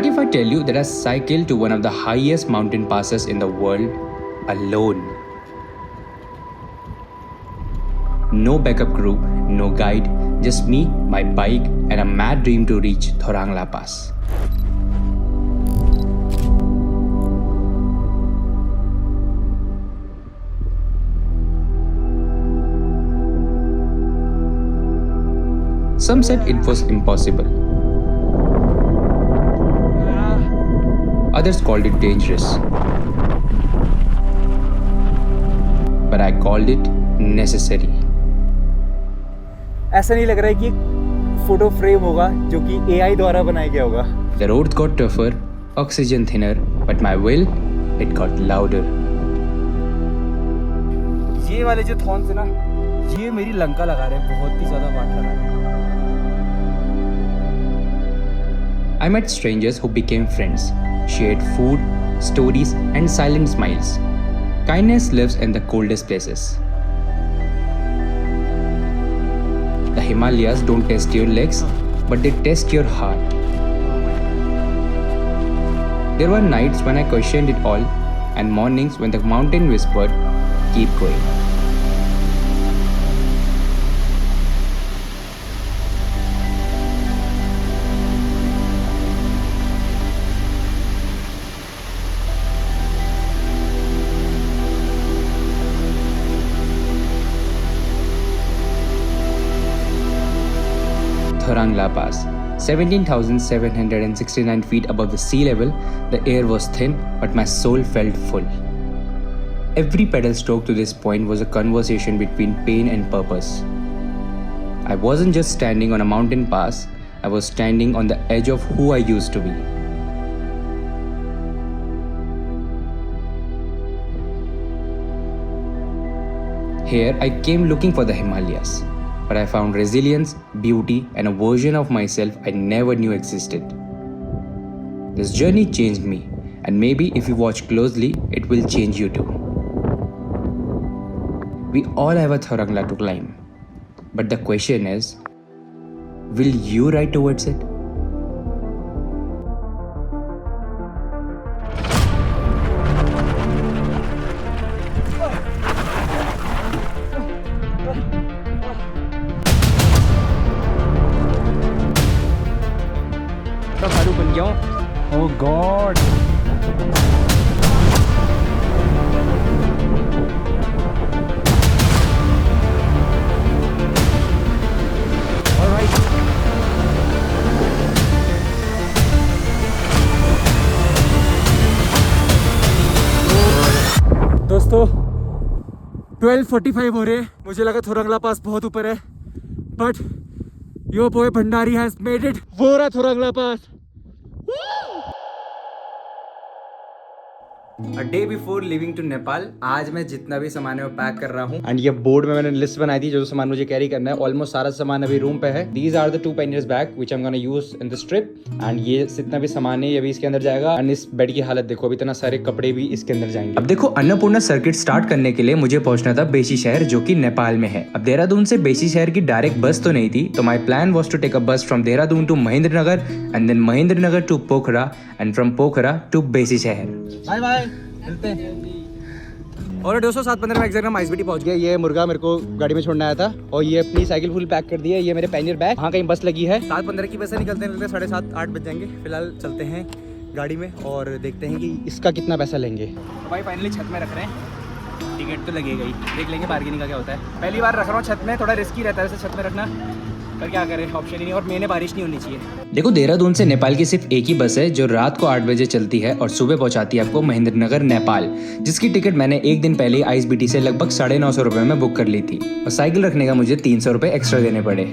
What if I tell you that I cycled to one of the highest mountain passes in the world alone? No backup crew, no guide, just me, my bike, and a mad dream to reach Thorang La Pass. Some said it was impossible. Others called it dangerous. But I called it necessary. ऐसा नहीं लग रहा है कि photo frame होगा जो कि AI द्वारा बनाया गया होगा. The roads got tougher, oxygen thinner, but my will, it got louder. ये वाले जो थॉर्न्स है ना, ये मेरी लंका लगा रहे हैं, बहुत ही ज़्यादा वाट लगा रहे हैं. I met strangers who became friends, shared food, stories, and silent smiles. Kindness lives in the coldest places. The Himalayas don't test your legs, but they test your heart. There were nights when I questioned it all, and mornings when the mountain whispered, "Keep going." Thorang La Pass, 17,769 feet above the sea level, the air was thin, but my soul felt full. Every pedal stroke to this point was a conversation between pain and purpose. I wasn't just standing on a mountain pass, I was standing on the edge of who I used to be. Here I came looking for the Himalayas. But I found resilience, beauty, and a version of myself I never knew existed. This journey changed me, and maybe if you watch closely, it will change you too. We all have a Thorang La to climb. But the question is, will you ride towards it? Oh God! All right. दोस्तों 12:45 हो रहे. मुझे लगा थोरंगला पास बहुत ऊपर है, but your boy Bhandari has made it. वो रहा थोरंगला पास. A day before leaving to Nepal, आज मैं जितना भी सामान है वो पैक कर रहा हूँ. एंड ये बोर्ड में मैंने लिस्ट बनाई थी जो सामान मुझे कैरी करना है. ऑलमोस्ट सारा सामान अभी रूम पे है. These are the 2 panniers bag which I'm gonna use in this trip. And ये जितना भी सामान है ये भी इसके अंदर जाएगा. एंड इस बेड की हालत देखो, अभी इतना सारे कपड़े भी इसके अंदर जाएंगे. अब देखो, अन्नपूर्णा सर्किट स्टार्ट करने के लिए मुझे पहुंचना था बेशी शहर, जो कि नेपाल में है. अब देहरादून से बेशी शहर की डायरेक्ट बस तो नहीं थी, तो my plan was to take a bus from Dehradun to Mahendra Nagar and then Mahendra Nagar to Pokhara and from Pokhara to Besisahar. Bye bye, मिलते हैं. और दोस्तों 7:15 में एग्जैक्ट हम आइसबीटी पहुंच गए. ये मुर्गा मेरे को गाड़ी में छोड़ना आया था और ये अपनी साइकिल फुल पैक कर दी है. ये मेरे पैनियर बैग. वहाँ कहीं बस लगी है. 7:15 की बस से निकलते हैं 7:30-8 बज जाएंगे. फिलहाल चलते हैं गाड़ी में और देखते हैं कि इसका कितना पैसा लेंगे. तो भाई फाइनली छत में रख रहे हैं. टिकट तो लगेगा ही, देख लेंगे बार्गेनिंग का क्या होता है. पहली बार रख रहा हूँ छत में, थोड़ा रिस्की रहता है वैसे छत में रखना, पर क्या करें, ऑप्शन ही नहीं. और मैंने बारिश नहीं होनी चाहिए. देखो, देहरादून से नेपाल की सिर्फ एक ही बस है जो रात को 8 बजे चलती है और सुबह पहुंचाती है आपको महेंद्र नगर नेपाल, जिसकी टिकट मैंने एक दिन पहले आईएसबीटी से लगभग 950 रुपए में बुक कर ली थी. और साइकिल रखने का मुझे 300 रुपए एक्स्ट्रा देने पड़े.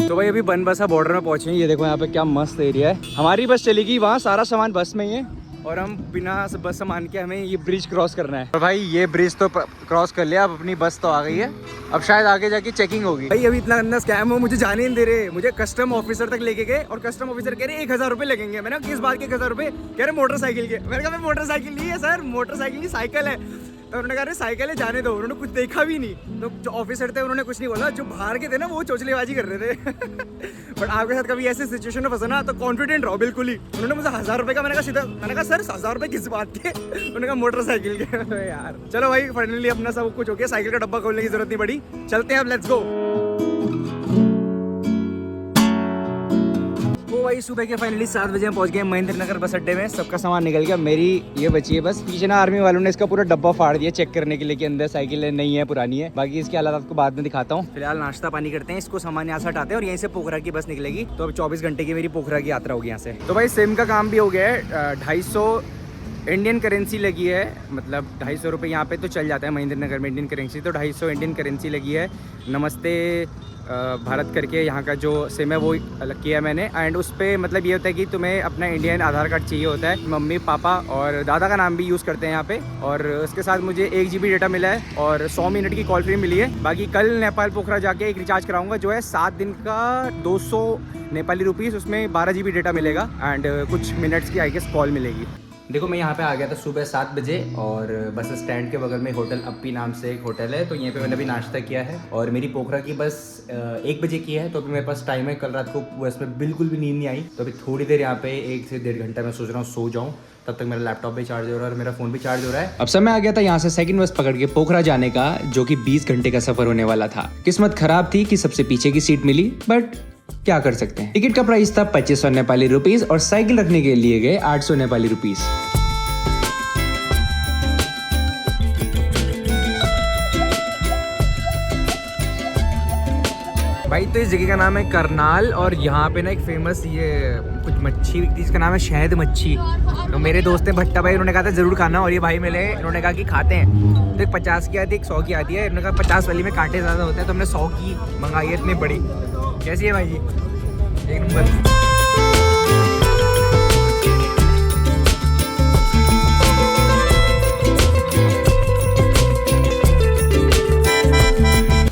तो भाई अभी बनबसा बॉर्डर में पहुंचे हैं. ये देखो यहाँ पे क्या मस्त एरिया है. हमारी बस चलेगी वहाँ, सारा सामान बस में ही है और हम बिना बस सामान के हमें ये ब्रिज क्रॉस करना है. और भाई ये ब्रिज तो क्रॉस कर लिया. अब अपनी बस तो आ गई है. अब शायद आगे जाके चेकिंग होगी. भाई अभी इतना गंदा स्कैम हो, मुझे जाने नहीं दे रहे. मुझे कस्टम ऑफिसर तक लेके गए और कस्टम ऑफिसर कह रहे 1000 रुपए लगेंगे. मैंने किस बात के 1000 रुपए? कह रहे मोटरसाइकिल के. मैंने कहा मोटरसाइकिल नहीं है सर, मोटरसाइकिल की साइकिल है. तो उन्होंने कहा अरे साइकिल है जाने दो, उन्होंने कुछ देखा भी नहीं। तो जो ऑफिसर थे उन्होंने कुछ नहीं बोला, जो बाहर के थे ना वो चोचलेबाजी कर रहे थे। बट आपके साथ कभी ऐसे सिचुएशन में फंसा ना तो कॉन्फिडेंट रहो बिल्कुल ही। उन्होंने मुझे 1000 रुपये का, मैंने कहा सीधा, मैंने कहा सर 1000 रुपये किस बात के? उन्होंने कहा मोटरसाइकिल के। यार चलो भाई फाइनली अपना सब कुछ हो गया, साइकिल का डब्बा खोलने की जरूरत नहीं पड़ी। चलते हैं अब, लेट्स गो। तो भाई सुबह के फाइनली 7 बजे हम पहुंच गए महेंद्र नगर बस अड्डे में। सबका सामान निकल गया, मेरी ये बची है बस। पीछे ना आर्मी वालों ने इसका पूरा डब्बा फाड़ दिया चेक करने के लिए कि अंदर साइकिल नहीं है, पुरानी है। बाकी इसके हालात आपको बाद में दिखाता हूँ। फिलहाल नाश्ता पानी करते हैं, इसको सामान यहाँ से हटाते हैं और यहीं से पोखरा की बस निकलेगी। तो अब 24 घंटे की मेरी पोखरा की यात्रा होगी यहाँ से। तो भाई सिम का काम भी हो गया है। 250 इंडियन करेंसी लगी है, मतलब 250 रुपये यहाँ पे तो चल जाता है महेंद्र नगर में इंडियन करेंसी। तो 250 इंडियन करेंसी लगी है। नमस्ते भारत करके यहाँ का जो सिम है वो अलग किया मैंने। एंड उस पर मतलब ये होता है कि तुम्हें अपना इंडियन आधार कार्ड चाहिए होता है। मम्मी पापा और दादा का नाम भी यूज़ करते हैं यहाँ पे। और उसके साथ मुझे 1 GB डेटा मिला है और 100 मिनट की कॉल फ्री मिली है। बाकी कल नेपाल पोखरा जाके एक रिचार्ज कराऊंगा जो है 7 दिन का 200 नेपाली रुपीज़। उसमें 12 GB डेटा मिलेगा एंड कुछ मिनट्स की आई गेस कॉल मिलेगी। देखो मैं यहाँ पे आ गया था सुबह 7 बजे और बस स्टैंड के बगल में होटल अप्पी नाम से एक होटल है। तो यहीं पे मैंने अभी नाश्ता किया है और मेरी पोखरा की बस 1 बजे की है। तो अभी मेरे पास टाइम है, कल रात को बस में बिल्कुल भी नींद नहीं आई। तो अभी थोड़ी देर यहाँ पे 1 से 1.5 घंटा मैं सोच रहा हूँ सो जाऊँ, तब तक मेरा लैपटॉप भी चार्ज हो रहा है और मेरा फ़ोन भी चार्ज हो रहा है। अब समय आ गया था यहाँ से सेकंड बस पकड़ के पोखरा जाने का, जो कि 20 घंटे का सफ़र होने वाला था। किस्मत खराब थी कि सबसे पीछे की सीट मिली, बट क्या कर सकते हैं। टिकट का प्राइस था 2500 नेपाली रुपीज़ और साइकिल रखने के लिए गए 800 नेपाली रुपीज़। भाई तो इस जगह का नाम है करनाल और यहाँ पे ना एक फेमस ये कुछ मच्छी बिकती है, इसका नाम है शहद मच्छी। तो मेरे दोस्त हैं भट्टा भाई, उन्होंने कहा था ज़रूर खाना और ये भाई मिले, इन्होंने कहा कि खाते हैं। तो एक 50 की आती है, एक 100 की आती है। इन्होंने कहा 50 वाली में कांटे ज़्यादा होते हैं, तो हमने 100 की मंगाई है, इतनी बड़ी। कैसी है भाई जी? एक नंबर।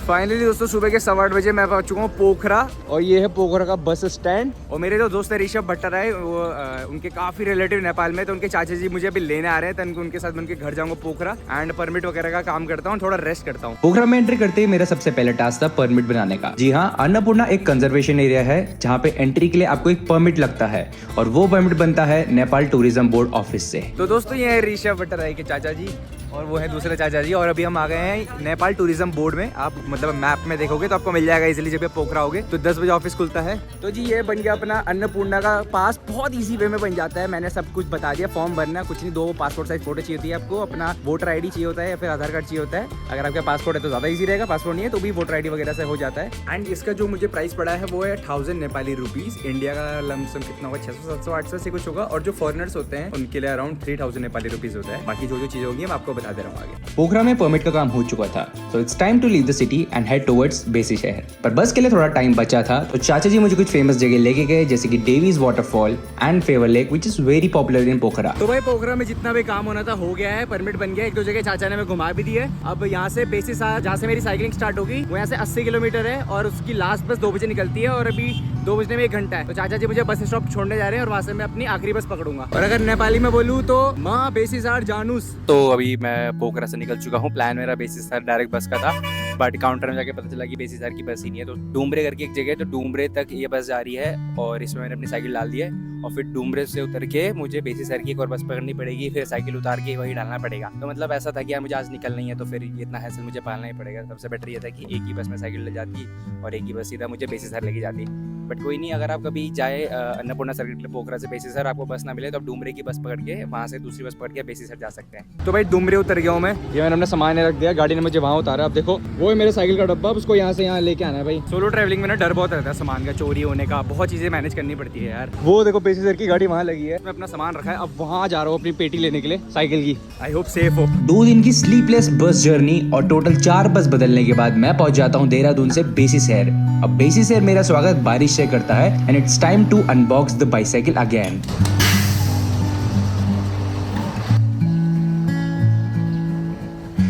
फाइनली दोस्तों सुबह के 8:15 बजे मैं पहुंच चुका हूँ पोखरा और ये है पोखरा का बस स्टैंड। और मेरे जो दोस्त है ऋषभ भट्टराय, वो उनके काफ़ी रिलेटिव नेपाल में, तो उनके चाचा जी मुझे अभी लेने आ रहे हैं। तो उनके साथ मैं उनके घर जाऊँगा पोखरा एंड परमिट वगैरह का काम करता हूँ, थोड़ा रेस्ट करता हूँ। पोखरा में एंट्री करते ही मेरा सबसे पहला टास्क था परमिट बनाने का। जी हाँ, अन्नपूर्णा एक कंजर्वेशन एरिया है जहाँ पे एंट्री के लिए आपको एक परमिट लगता है और वो परमिट बनता है नेपाल टूरिज्म बोर्ड ऑफिस से। तो दोस्तों ये है ऋषभ भट्टराय के चाचा जी और वो है दूसरे चाचा जी। और अभी हम आ गए हैं नेपाल टूरिज्म बोर्ड में। आप मतलब मैप में देखोगे तो आपको मिल जाएगा इजीली जब ये पोखरा होगे। तो 10 बजे ऑफिस खुलता है। तो जी ये बन गया अपना अन्नपूर्णा का पास, बहुत इजी वे में बन जाता है। मैंने सब कुछ बता दिया। फॉर्म भरना कुछ नहीं, 2 पासपोर्ट साइज फोटो चाहिए होती है आपको, अपना वोटर ID चाहिए होता है या फिर आधार कार्ड चाहिए होता है। अगर आपका पासपोर्ट है तो ज़्यादा ईजी रहेगा, पासपोर्ट नहीं है तो भी वोटर ID वगैरह से हो जाता है। एंड इसका जो मुझे प्राइस पड़ा है वो है 1000 नेपाली रुपीज़। इंडिया का लमसम कितना होगा, 600 700 800 से कुछ होगा। और जो फॉरनर्स होते हैं उनके लिए अराउंड 3000 नेपाली रुपीज़ होता है। बाकी जो चीज़ें होंगी मैं आपको बता दे रहा हूँ आगे। पोखरा में परमिट का काम हो चुका था, तो it's time to leave the city and head towards Besisahar. पर बस के लिए थोड़ा टाइम बचा था, तो चाचा जी मुझे कुछ फेमस जगह लेके गए, जैसे कि Davis waterfall and Phewa lake which is very popular in Pokhara. तो भाई पोखरा में जितना भी काम होना था हो गया है, परमिट बन गया। 1-2 जगह चाचा ने हमें घुमा भी दी है। अब यहाँ से बेसी शहर जहाँ से मेरी साइकिलिंग स्टार्ट होगी वो यहाँ से 80 किलोमीटर है और उसकी लास्ट बस 2 बजे निकलती है और अभी 2 बजने में 1 घंटा है। तो चाचा जी मुझे बस स्टॉप छोड़ने जा रहे हैं और वहाँ से मैं अपनी आखिरी बस पकड़ूंगा। और अगर नेपाली में बोलूँ तो माँ बेसी शहर जानूस। तो अभी मैं पोखरा से निकल चुका हूँ। प्लान मेरा बेसी शहर डायरेक्ट बस का था, बट काउंटर में जाके पता चला कि बेसी शहर की बस ही नहीं है। तो डूमरे करके एक जगह है, तो डूमरे तक ये बस जा रही है और इसमें मैंने अपनी साइकिल डाल दी है। और फिर डूमरे से उतर के मुझे बेसी शहर की एक और बस पकड़नी पड़ेगी, फिर साइकिल उतार के वही डालना पड़ेगा। तो मतलब ऐसा था कि यार मुझे आज निकलना ही है, तो फिर इतना हैसल मुझे पालना ही पड़ेगा। सबसे बेटर ये था कि एक ही बस में साइकिल ले जाती और एक ही बस सीधा मुझे बेसी शहर लेके जाती। बट कोई नहीं, अगर आप कभी जाए अन्नपूर्णा सर्किट पोखरा से बेसी शहर आपको बस ना मिले तो आप डूमरे की बस पकड़ के वहाँ से दूसरी बस पकड़ के बेसी शहर जा सकते हैं। तो भाई डूमरे उतर गया हूँ मैं। ये मैंने अपना सामान रख दिया, गाड़ी ने मुझे वहाँ उतारा। अब देखो वो है मेरे साइकिल का डब्बा, उसको यहाँ से यहाँ लेके आना है। भाई सोलो ट्रैवलिंग में ना डर बहुत रहता है सामान का चोरी होने का, बहुत चीज़ें मैनेज करनी पड़ती है यार। वो देखो बेसी शहर की गाड़ी वहाँ लगी है, मैं अपना सामान रखा है। अब वहाँ जा रहा हूँ अपनी पेटी लेने के लिए साइकिल की। आई होप सेफ हो। 2 दिन की स्लीपलेस बस जर्नी और टोटल 4 बस बदलने के बाद मैं पहुंच जाता हूँ देहरादून से बेसी शहर। अब बेसी शहर मेरा स्वागत बारिश से करता है and it's time to unbox the bicycle again.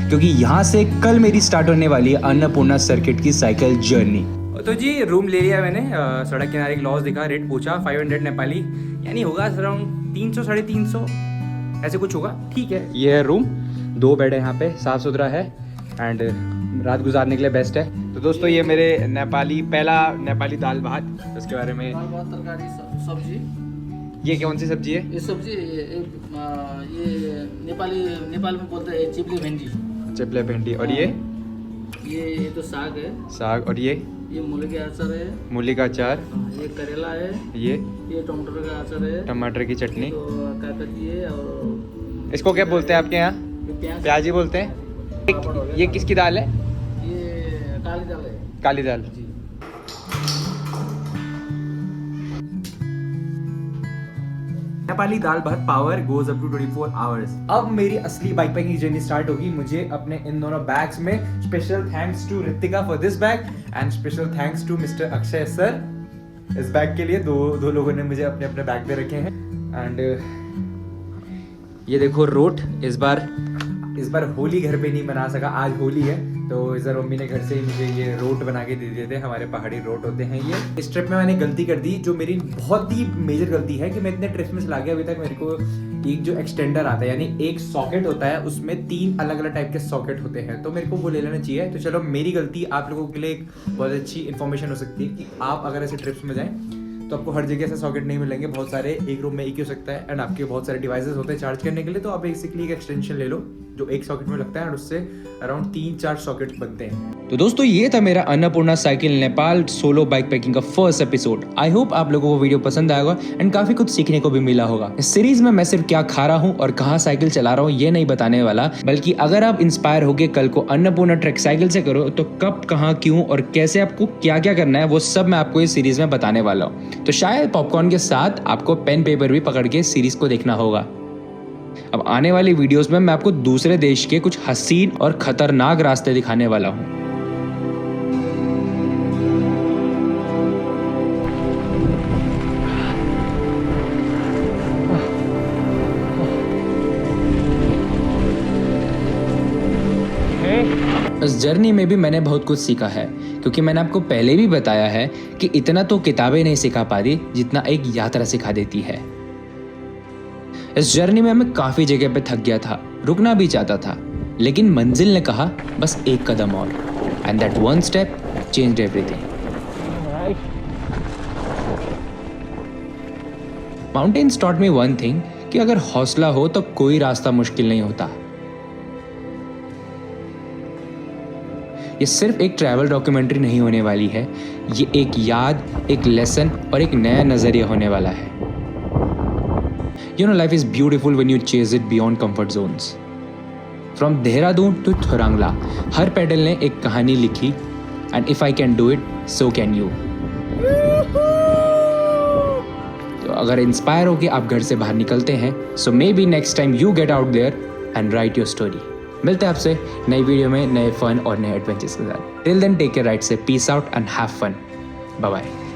क्योंकि यहाँ से कल मेरी स्टार्ट होने वाली है अन्नपूर्णा सर्किट की साइकिल जर्नी। तो जी रूम ले लिया मैंने, सड़क किनारे एक लॉज दिखा, रेट पूछा 500 नेपाली, यानी होगा अराउंड 300 350 ऐसे कुछ होगा। ठीक है, ये है रूम। 2 बेड है यहाँ पे, साफ़ सुथरा है एंड रात गुजारने के लिए बेस्ट है। तो दोस्तों ये मेरे पहला नेपाली दाल भात, उसके बारे में। तरकारी सब्जी, ये कौन सी सब्जी है? ये सब्जी ये नेपाल में बोलते हैं चिपली भिंडी। चिपले भिंडी। और ये तो साग है। साग। और ये मूली का अचार है। मूली का अचार। ये करेला है। ये टमाटर का अचार है। टमाटर की चटनी। तो काकड़ी है। और इसको क्या बोलते हैं आपके यहाँ? प्याजी बोलते हैं। ये किसकी दाल है? ये काली दाल है। काली दाल। Nepali dal bhat power goes up to 24 hours. अब मेरी असली बाइक पैकिंग जर्नी स्टार्ट होगी। मुझे अपने इन दोनों बैग्स में special thanks to Ritika for this bag and special thanks to mister Akshay sir इस बैग के लिए। दो लोगों ने मुझे अपने अपने बैग पे रखे हैं। एंड ये देखो रोट, इस बार होली घर पे नहीं मना सका, आज होली है तो इस बार मम्मी ने घर से ही मुझे ये रोट बना के दे दिए थे। हमारे पहाड़ी रोट होते हैं ये। इस ट्रिप में मैंने गलती कर दी, जो मेरी बहुत ही मेजर गलती है कि मैं इतने ट्रिप्स में चला गया अभी तक मेरे को एक जो एक्सटेंडर आता है, यानी एक सॉकेट होता है, उसमें 3 अलग अलग टाइप के सॉकेट होते हैं, तो मेरे को वो ले लेना चाहिए। तो चलो, मेरी गलती आप लोगों के लिए एक बहुत अच्छी इन्फॉर्मेशन हो सकती है कि आप अगर ऐसे ट्रिप्स में जाएं तो आपको हर जगह से सॉकेट नहीं मिलेंगे, बहुत सारे एक रूम में एक ही हो सकता है एंड आपके बहुत सारे डिवाइसेस होते हैं चार्ज करने के लिए। तो आप बेसिकली एक एक्सटेंशन ले लो जो एक सॉकेट में लगता है और उससे अराउंड 3-4 सॉकेट बनते हैं। तो दोस्तों ये था मेरा Annapurna cycle Nepal solo bike packing का फर्स्ट एपिसोड। आई होप आप लोगों को वीडियो पसंद आएगा एंड काफी कुछ सीखने को भी मिला होगा। इस सीरीज में मैं सिर्फ क्या खा रहा हूँ और कहाँ साइकिल चला रहा हूँ ये नहीं बताने वाला, बल्कि अगर आप इंस्पायर होके कल को अन्नपूर्णा ट्रैक साइकिल से करो तो कब, कहाँ, क्यों और कैसे आपको क्या क्या करना है वो सब मैं आपको इस सीरीज में बताने वाला हूँ। तो शायद पॉपकॉर्न के साथ आपको पेन पेपर भी पकड़ के सीरीज को देखना होगा। अब आने वाली वीडियोस में मैं आपको दूसरे देश के कुछ हसीन और खतरनाक रास्ते दिखाने वाला हूं। इस जर्नी में भी मैंने बहुत कुछ सीखा है, क्योंकि मैंने आपको पहले भी बताया है कि इतना तो किताबें नहीं सिखा पाती जितना एक यात्रा सिखा देती है। इस जर्नी में मैं काफी जगह पे थक गया था, रुकना भी चाहता था, लेकिन मंजिल ने कहा बस एक कदम और, and that one step changed everything. Mountains taught me one thing कि अगर हौसला हो तो कोई रास्ता मुश्किल नहीं होता। ये सिर्फ एक ट्रैवल डॉक्यूमेंट्री नहीं होने वाली है, ये एक याद, एक लेसन और एक नया नजरिया होने वाला है। You know, life is beautiful when you chase it beyond comfort zones. From Dehradun to Thurangla, her pedal ने एक कहानी लिखी, and if I can do it, so can you. तो अगर इंस्पायर होके आप घर से बाहर निकलते हैं, so maybe next time you get out there and write your story. मिलते हैं आपसे नई वीडियो में नए फन और नए एडवेंचर्स के साथ। Till then, take care, right? Say peace out and have fun. Bye bye.